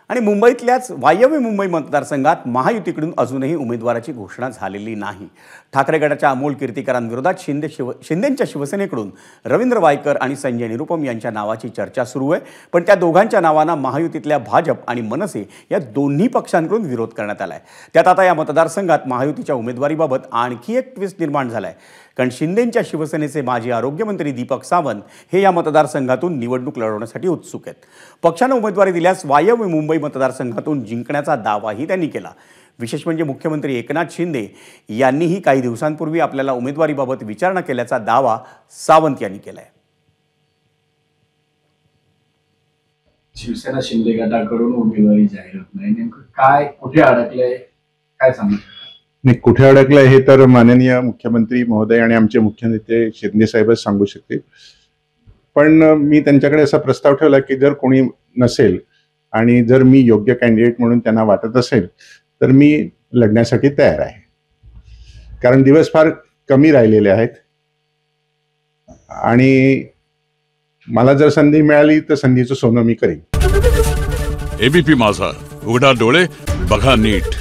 आणि मुंबईतल्याच वायव्य मुंबई मतदारसंघात महायुतीकडून अजूनही उमेदवाराची घोषणा झालेली नाही। ठाकरे गटाच्या अमोल कीर्तीकरांविरोधात शिंदेंच्या शिवसेनेकडून रवींद्र वायकर आणि संजय निरुपम यांच्या नावाची चर्चा सुरू आहे, पण त्या दोघांच्या नावांना महायुतीतल्या भाजप आणि मनसे या दोन्ही पक्षांकडून विरोध करण्यात आलाय। त्यात आता या मतदारसंघात महायुतीच्या उमेदवारीबाबत आणखी एक ट्विस्ट निर्माण झालाय, कारण शिंदेंच्या शिवसेनेचे माजी आरोग्यमंत्री दीपक सावंत हे या मतदारसंघातून निवडणूक लढवण्यासाठी उत्सुक आहेत। पक्षाने उमेदवारी दिल्यास वायव्य मुंबई मतदारसंघातून जिंकण्याचा दावाही त्यांनी केला। विशेष म्हणजे मुख्यमंत्री एकनाथ शिंदे यांनीही काही दिवसांपूर्वी आपल्याला उमेदवारीबाबत विचारणा केल्याचा दावा सावंत यांनी केलाय। शिवसेना शिंदे गटाकडून उमेदवारी जाहीर होत नाही, नेमकं काय कुठे अडकलंय, काय सांगू? नाही, कुठे अडकलंय हे तर माननीय मुख्यमंत्री महोदय आणि आमचे मुख्य नेते शिंदे साहेबच सांगू शकतील। पण मी त्यांच्याकडे असा प्रस्ताव ठेवला की जर कोणी नसेल आणि जर मी योग्य कॅन्डिडेट म्हणून त्यांना वाटत असेल तर मी लढण्यासाठी तयार आहे, कारण दिवस फार कमी राहिलेले आहेत आणि मला जर संधी मिळाली तर संधीचं सोनं मी करेन। एबीपी माझा, उघडा डोळे बघा नीट।